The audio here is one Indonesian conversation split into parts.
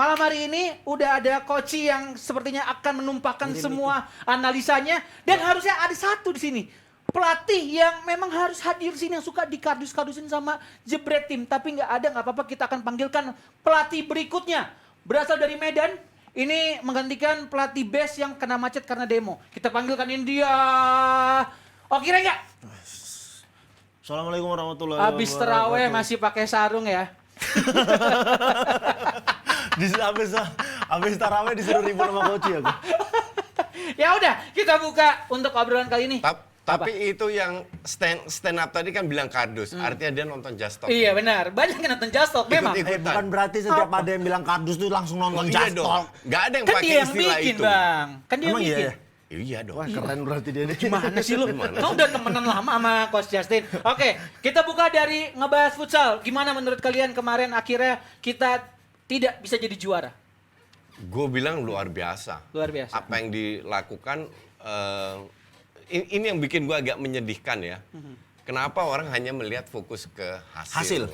malam hari ini udah ada Koci yang sepertinya akan menumpahkan semua analisanya dan harusnya ada satu di sini. Pelatih yang memang harus hadir sini yang suka dikardus-kardusin sama jebret tim. Tapi nggak ada, nggak apa-apa, kita akan panggilkan pelatih berikutnya. Berasal dari Medan, ini menggantikan pelatih base yang kena macet karena demo. Kita panggilkan India. Oke nggak? Assalamualaikum warahmatullahi wabarakatuh. Abis terawih masih pakai sarung ya? Abis tarawih disuruh ribut sama Koci aku. Ya udah, kita buka untuk obrolan kali ini. Tapi itu yang stand up tadi kan bilang kardus, artinya dia nonton Just Talk. Iya benar, banyak yang nonton Just Talk memang. Ikut-ikutan. Bukan berarti setiap ada yang bilang kardus tuh langsung nonton Just Talk. Gak ada yang Kan pakai dia yang istilah bikin itu. Bang, kan dia yang Emang iya bikin. ya? Iya dong. Wah keren berarti dia nih. Gimana sih lu? Kau udah temenan lama sama Coach Justin. Oke, kita buka dari ngebahas futsal. Gimana menurut kalian kemarin akhirnya kita tidak bisa jadi juara? Gue bilang luar biasa. Luar biasa. Apa yang dilakukan, ini yang bikin gue agak menyedihkan ya. Kenapa orang hanya melihat fokus ke hasil.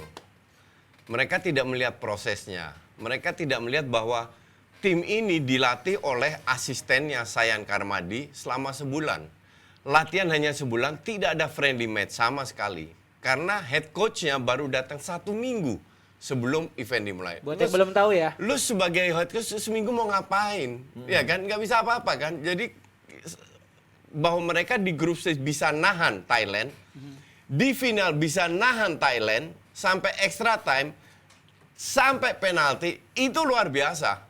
Mereka tidak melihat prosesnya. Mereka tidak melihat bahwa tim ini dilatih oleh asistennya Sayan Karmadi selama sebulan. Latihan hanya sebulan, tidak ada friendly match sama sekali. Karena head coach-nya baru datang 1 minggu sebelum event dimulai. Buat yang belum tahu ya. Lu sebagai head coach seminggu mau ngapain? Ya kan, nggak bisa apa-apa kan. Jadi bahwa mereka di grup stage bisa nahan Thailand, di final bisa nahan Thailand sampai extra time, sampai penalti, itu luar biasa.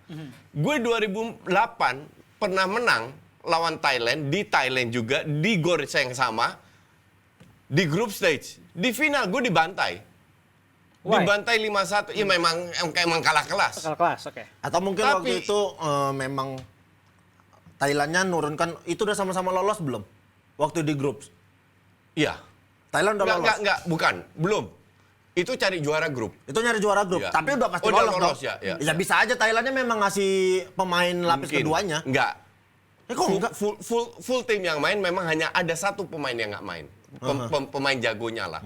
Gue 2008 pernah menang lawan Thailand, di Thailand juga, di gor yang sama, di group stage. Di final gue dibantai. Why? Dibantai 5-1, ya memang kalah kelas. Bakal kelas, oke. Atau mungkin waktu itu memang Thailandnya nurunkan, itu udah sama-sama lolos belum? Waktu di grup. Iya. Thailand udah lolos. Enggak, bukan. Belum. Itu cari juara grup. Itu nyari juara grup, Iya. tapi udah pasti Udah lolos lolos, dong. ya. Ya bisa aja Thailandnya memang ngasih pemain lapis Mungkin. keduanya. Enggak. Kok enggak? Full tim yang main memang hanya ada 1 pemain yang nggak main. Pemain jagonya lah.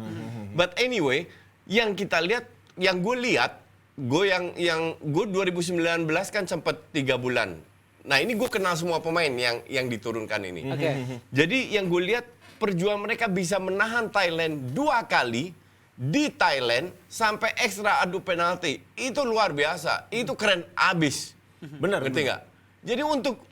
But anyway, yang kita lihat, yang gue lihat, gue 2019 kan sempat 3 bulan. Nah ini gue kenal semua pemain yang diturunkan ini. Oke. Jadi yang gue lihat perjuangan mereka bisa menahan Thailand 2 kali di Thailand sampai ekstra adu penalti. Itu luar biasa. Itu keren abis. Bener. Ngerti nggak? Jadi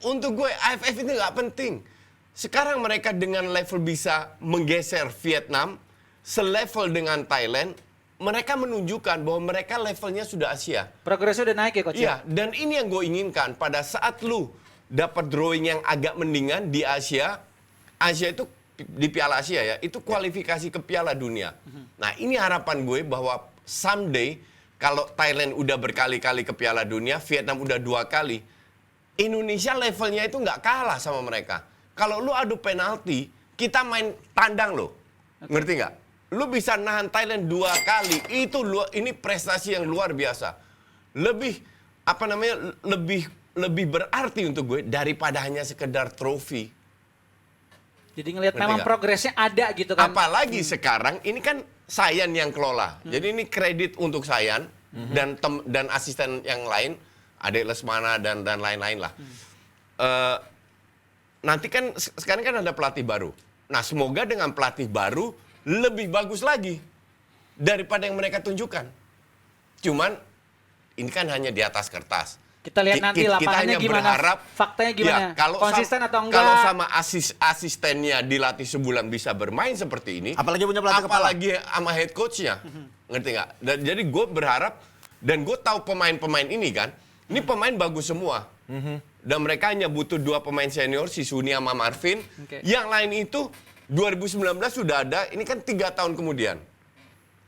untuk gue AFF itu nggak penting. Sekarang mereka dengan level bisa menggeser Vietnam selevel dengan Thailand. Mereka menunjukkan bahwa mereka levelnya sudah Asia. Progresnya udah naik ya Coach? Iya, dan ini yang gue inginkan pada saat lu dapat drawing yang agak mendingan di Asia. Asia itu di Piala Asia ya, itu kualifikasi ke Piala Dunia. Nah ini harapan gue bahwa someday kalau Thailand udah berkali-kali ke Piala Dunia, Vietnam udah 2 kali, Indonesia levelnya itu nggak kalah sama mereka. Kalau lu adu penalti, kita main tandang loh, ngerti nggak? Lu bisa nahan Thailand 2 kali, ini prestasi yang luar biasa. Lebih lebih berarti untuk gue daripada hanya sekedar trofi. Jadi ngelihat Ngerti memang nggak? progresnya ada gitu kan. Apalagi sekarang ini kan Sayan yang kelola. Jadi ini kredit untuk Sayan dan asisten yang lain, Adek Lesmana dan lain-lain lah. Nanti kan sekarang kan ada pelatih baru. Nah, semoga dengan pelatih baru lebih bagus lagi daripada yang mereka tunjukkan. Cuman ini kan hanya di atas kertas. Kita lihat nanti lapangannya hanya gimana, berharap, faktanya gimana, ya, kalau konsisten atau enggak. Kalau sama asistennya dilatih sebulan bisa bermain seperti ini, Apalagi punya pelatih kepala. apalagi sama head coach-nya, ngerti nggak? Jadi gue berharap, dan gue tahu pemain-pemain ini kan, ini pemain bagus semua. Dan mereka hanya butuh 2 pemain senior, si Suni sama Marvin. Oke. Yang lain itu 2019 sudah ada, ini kan 3 tahun kemudian.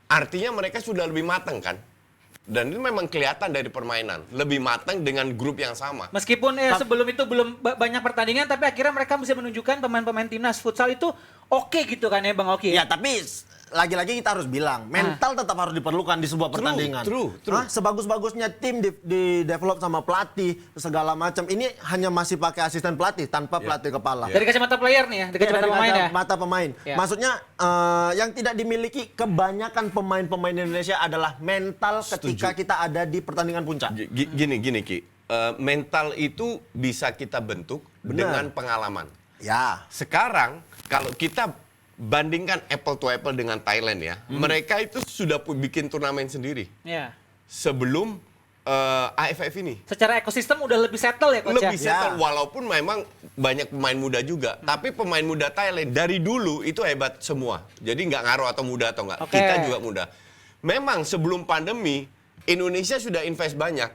Artinya mereka sudah lebih matang kan? Dan itu memang kelihatan dari permainan. Lebih matang dengan grup yang sama. Meskipun sebelum itu belum banyak pertandingan, tapi akhirnya mereka bisa menunjukkan pemain-pemain timnas futsal itu oke gitu kan ya Bang Oki? Ya tapi lagi-lagi kita harus bilang, mental tetap harus diperlukan di sebuah pertandingan. True. Sebagus-bagusnya tim di develop sama pelatih segala macam, ini hanya masih pakai asisten pelatih tanpa pelatih kepala. Dari kacamata player nih ya, dari kacamata Dari pemain ya. mata pemain. Ya. Maksudnya yang tidak dimiliki kebanyakan pemain-pemain Indonesia adalah mental ketika kita ada di pertandingan puncak. Gini Ki. Mental itu bisa kita bentuk dengan pengalaman. Ya. Sekarang kalau kita bandingkan apple to apple dengan Thailand ya, mereka itu sudah bikin turnamen sendiri Iya. sebelum AFF ini. Secara ekosistem udah lebih settle ya coach Lebih ya. settle, walaupun memang banyak pemain muda juga. Tapi pemain muda Thailand dari dulu itu hebat semua. Jadi nggak ngaruh atau muda atau nggak. Oke. Kita juga muda. Memang sebelum pandemi, Indonesia sudah invest banyak.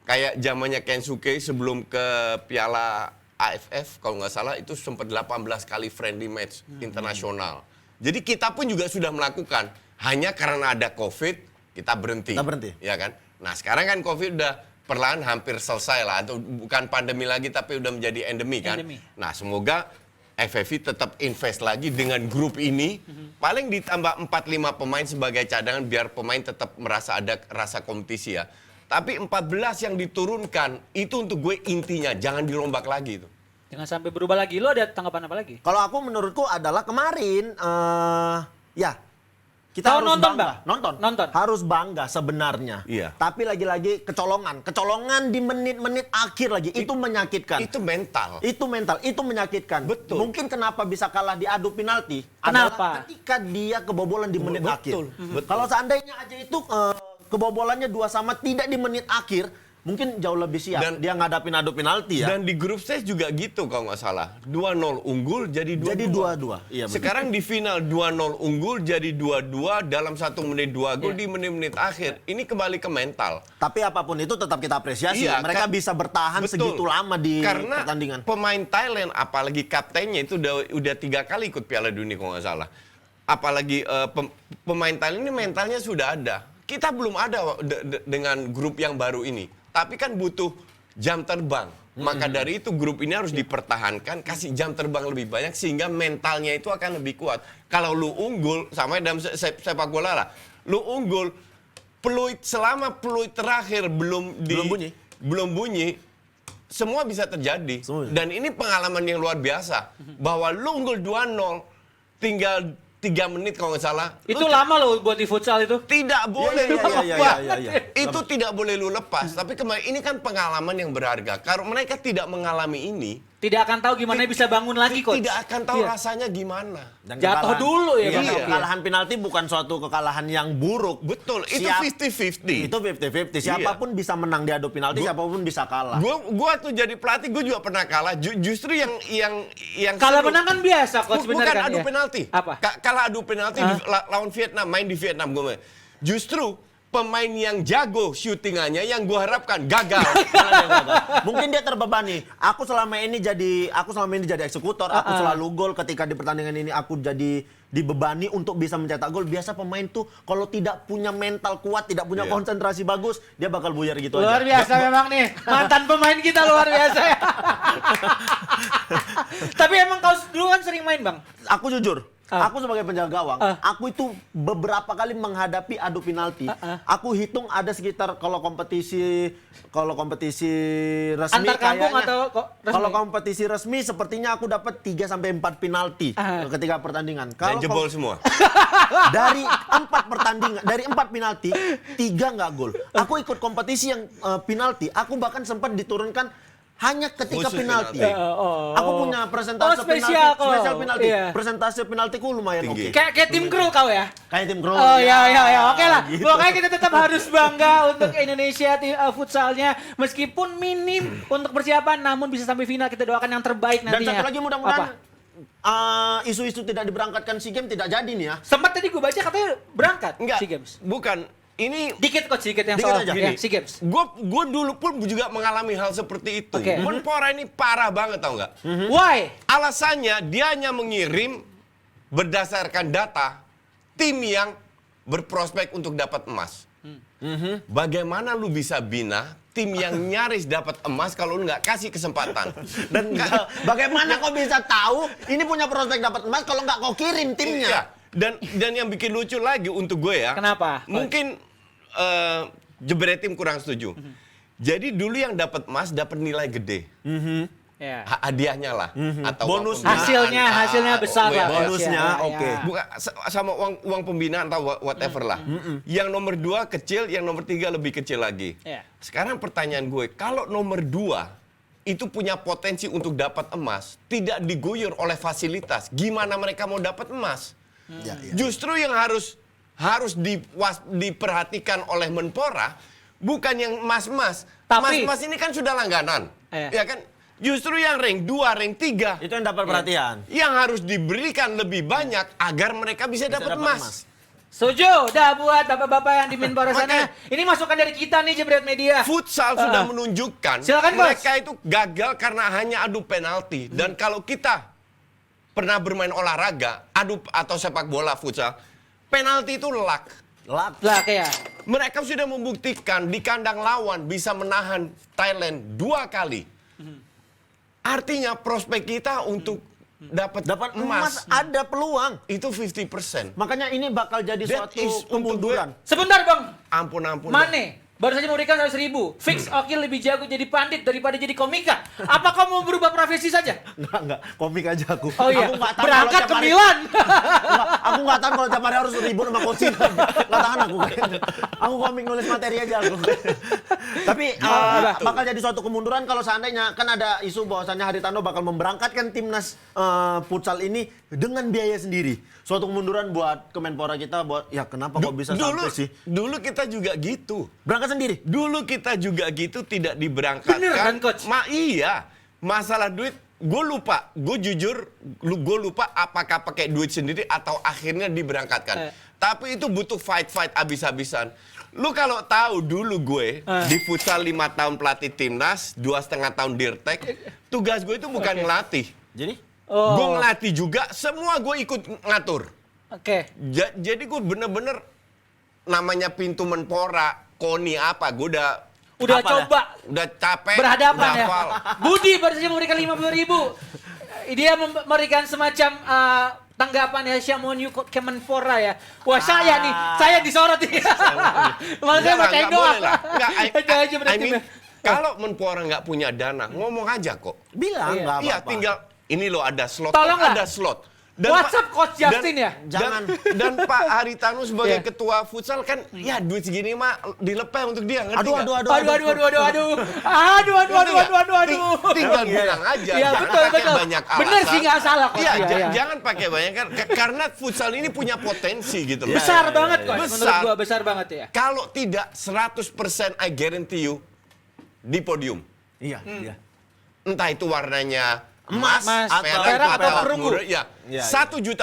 Kayak zamannya Kensuke sebelum ke Piala AFF, kalau nggak salah itu sempat 18 kali friendly match internasional. Jadi kita pun juga sudah melakukan. Hanya karena ada COVID, kita berhenti. Ya kan? Nah sekarang kan COVID udah perlahan hampir selesai lah. Atau bukan pandemi lagi, tapi udah menjadi endemi kan. Nah semoga FFV tetap invest lagi dengan grup ini. Paling ditambah 4-5 pemain sebagai cadangan biar pemain tetap merasa ada rasa kompetisi ya. Tapi 14 yang diturunkan itu untuk gue intinya jangan dirombak lagi itu. Jangan sampai berubah lagi. Lo ada tanggapan apa lagi? Kalau aku menurutku adalah kemarin ya kita Kau harus nonton, bangga. Bang? Nonton. Harus bangga sebenarnya. Iya. Tapi lagi-lagi kecolongan di menit-menit akhir lagi itu menyakitkan. Itu mental. Itu menyakitkan. Betul. Mungkin kenapa bisa kalah di adu penalti Kenapa? adalah ketika dia kebobolan di menit Betul. akhir. Kalau seandainya aja itu kebobolannya 2-2 tidak di menit akhir, mungkin jauh lebih siap. Dan dia ngadapin adu penalti ya. Dan di grup stage juga gitu kalau nggak salah. 2-0 unggul jadi 2-2. Jadi 2-2. Iya, benar. Sekarang di final 2-0 unggul jadi 2-2 dalam 1 menit 2 gol di menit-menit akhir. Ini kembali ke mental. Tapi apapun itu tetap kita apresiasi. Iya, Mereka bisa bertahan betul. segitu lama di Karena pertandingan. pemain Thailand, apalagi kaptennya itu udah 3 kali ikut Piala Dunia kalau nggak salah. Apalagi pemain Thailand ini mentalnya sudah ada. Kita belum ada dengan grup yang baru ini. Tapi kan butuh jam terbang. Maka dari itu grup ini harus dipertahankan, kasih jam terbang lebih banyak sehingga mentalnya itu akan lebih kuat. Kalau lu unggul, sama dalam sepak bola lah, lu unggul, selama peluit terakhir belum bunyi, semua bisa terjadi. Dan ini pengalaman yang luar biasa. Bahwa lu unggul 2-0, tinggal 3 menit kalau nggak salah. Itu lama loh buat di futsal itu. Tidak boleh lu Iya. lepas. Itu tidak boleh lu lepas. Tapi kemarin ini kan pengalaman yang berharga. Kalau mereka tidak mengalami ini, Tidak akan tahu gimana bisa bangun lagi coach. tidak akan tahu Iya. rasanya gimana. Dan Jatuh dulu ya, Iya, Bang. kekalahan penalti bukan suatu kekalahan yang buruk. Betul, itu 50-50. Itu 50-50. Siapapun bisa menang di adu penalti, siapapun bisa kalah. Gua tuh jadi pelatih, gue juga pernah kalah. Justru yang Kalau seru- menang kan biasa coach benar bukan kan adu ya? penalti. Apa? Kalah adu penalti lawan Vietnam, main di Vietnam gue. Justru pemain yang jago syutingannya yang gue harapkan gagal. Mungkin dia terbebani. Aku selama ini jadi eksekutor. Aku selalu gol ketika di pertandingan ini aku jadi dibebani untuk bisa mencetak gol. Biasa pemain tuh kalau tidak punya mental kuat, tidak punya konsentrasi bagus, dia bakal buyar gitu Luar aja. biasa memang nih. Mantan pemain kita luar biasa ya. Tapi emang kau dulu kan sering main Bang? Aku jujur, aku sebagai penjaga gawang, aku itu beberapa kali menghadapi adu penalti. Aku hitung ada sekitar kalau kompetisi resmi Antar kampung kayaknya, atau resmi? kalau kompetisi resmi sepertinya aku dapat 3 sampai 4 penalti ketika pertandingan. Dan Kalau jebol semua. dari 4 pertandingan, dari 4 penalti, 3 nggak gol. Aku ikut kompetisi yang penalti, aku bahkan sempat diturunkan hanya ketika Khusus penalti. penalti. Aku punya persentase spesial penalti, spesial kau. penalti. Iya. Persentase penaltiku lumayan Tinggi. oke. Kayak tim kru kau ya? Kayak tim Kroos. Oh ya. Oke lah. gitu. Pokoknya kita tetap harus bangga untuk Indonesia futsalnya. Meskipun minim untuk persiapan, namun bisa sampai final. Kita doakan yang terbaik Dan nantinya. satu lagi mudah-mudahan Apa? isu-isu tidak diberangkatkan SEA Games tidak jadi nih ya. Sempat tadi gue baca katanya berangkat Enggak. SEA Games. Bukan. Ini Dikit coach, sedikit yang Dikit soal aja. ya, SEA Games. gue dulu pun juga mengalami hal seperti itu. Oke. Menpora ini parah banget tau nggak? Why? Alasannya dia hanya mengirim berdasarkan data tim yang berprospek untuk dapat emas. Bagaimana lu bisa bina tim yang nyaris dapat emas kalau lu nggak kasih kesempatan? Dan bagaimana kau bisa tahu ini punya prospek dapat emas kalau nggak kau kirim timnya? Iya. Dan yang bikin lucu lagi untuk gue ya. Kenapa? Mungkin Jebret Tim kurang setuju. Jadi dulu yang dapat emas dapat nilai gede. Ya. Hadiahnya lah atau Bonus. uang pembinaan. Hasilnya besar lah. bonusnya, Ya, oke. ya. Bukan sama uang pembinaan atau whatever lah. Yang nomor 2 kecil, yang nomor 3 lebih kecil lagi. Ya. Sekarang pertanyaan gue, kalau nomor 2 itu punya potensi untuk dapat emas, tidak diguyur oleh fasilitas, gimana mereka mau dapat emas? Ya, ya. Justru yang harus diperhatikan oleh Menpora bukan yang emas-emas. Tapi- Emas-emas ini kan sudah langganan. Iya. Ya kan? Justru yang rank 2, rank 3 Itu yang dapat perhatian. yang harus diberikan lebih banyak agar mereka bisa dapat dapat emas. emas. Setuju, dah buat bapak-bapak yang di Menpora sana. Oke. Ini masukan dari kita nih Jebret Media. Futsal sudah menunjukkan Silakan, Bos. mereka itu gagal karena hanya adu penalti. Dan kalau kita pernah bermain olahraga, adu atau sepak bola futsal, penalti itu luck. Lap. Lah kayak. Mereka sudah membuktikan di kandang lawan bisa menahan Thailand 2 kali. Artinya prospek kita untuk dapat Emas ada peluang. itu 50%. Makanya ini bakal jadi That suatu is untuk kemunduran. Sebentar Bang. Ampun. Mane baru saja memberikan 100.000. Fix Okil lebih jago jadi pandit daripada jadi komika. Apa kau mau berubah profesi saja? Enggak, komik aja aku. Oh iya, Aku nggak tahan berangkat kalau ke tiap hari- Milan. Enggak, aku nggak tahan kalau tiap hari harus ribut sama coach. Nggak tahan aku. Aku komik nulis materi aja aku. Tapi bakal jadi suatu kemunduran kalau seandainya kan ada isu bahwasannya Haritano bakal memberangkatkan timnas futsal ini dengan biaya sendiri. Suatu kemunduran buat Kemenpora kita buat ya kenapa kok bisa sampai sih? Dulu kita juga gitu. Berangkat sendiri. Dulu kita juga gitu tidak diberangkatkan. Bener kan, Coach? Iya. Masalah duit, gue lupa. Gue jujur, gue lupa apakah pakai duit sendiri atau akhirnya diberangkatkan. Tapi itu butuh fight abis-abisan. Lu kalau tahu dulu gue di futsal 5 tahun pelatih timnas, 2,5 tahun dirtek, tugas gue itu bukan ngelatih. Jadi Gue ngelatih juga, semua gue ikut ngatur. Oke. Jadi gue bener-bener namanya pintu Menpora, KONI apa, gue Udah Hafal coba udah capek, berhadapan udah ya. hafal. Budi baru saja memberikan 50.000. Dia memberikan semacam tanggapan ya Syamonyu Kemenpora ya. Wah saya nih, saya disorot nih. Malah saya bacain Nggak doang. boleh lah. Nggak, Itu aja berarti. kalau Menpora nggak punya dana, ngomong aja kok. bilang Iya. nggak Iya, apa-apa. tinggal ini loh ada slot, Tolonglah. ada slot. WhatsApp Coach Justin ya? Jangan. Dan Pak Haritano sebagai Iya. ketua futsal kan, ya duit segini mah dilepeh untuk dia, ngerti nggak? Aduh. Tinggal Iya. bilang aja, Iya, jangan betul, pakai betul. banyak alasan. Bener sih, nggak salah, Coach. Iya, Iya, iya. jangan pakai banyak kan, karena futsal ini punya potensi gitu loh. Besar banget Coach. Besar. Menurut gua besar banget ya. Kalau tidak 100% I guarantee you di podium. Iya, iya. Entah itu warnanya emas, perak atau perunggu. Ya, Ya, 1.000.000%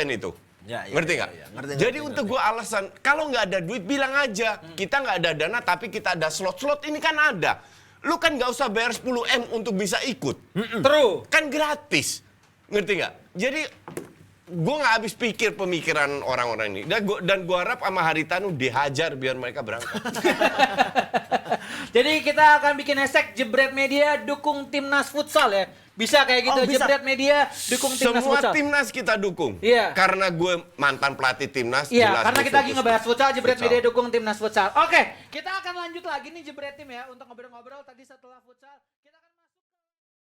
itu. Ya, ya, Ngerti ya, nggak? ya. Ngerti, Jadi ngerti, untuk gue alasan, kalau nggak ada duit bilang aja. Kita nggak ada dana tapi kita ada slot-slot ini kan ada. Lu kan nggak usah bayar 10M untuk bisa ikut. True. Kan gratis. Ngerti nggak? Jadi gue nggak habis pikir pemikiran orang-orang ini. Dan gue harap sama Haritano dihajar biar mereka berangkat. Jadi kita akan bikin hashtag Jebret Media dukung timnas futsal ya. Bisa kayak gitu, Oh, bisa. Jebret Media dukung timnas Semua futsal. timnas kita dukung. Iya. Karena gue mantan pelatih timnas. Iya, jelas karena gue kita lagi fokus ngebahas futsal, Jebret futsal. Media dukung timnas futsal. Oke, kita akan lanjut lagi nih Jebret Tim ya untuk ngobrol-ngobrol tadi setelah futsal.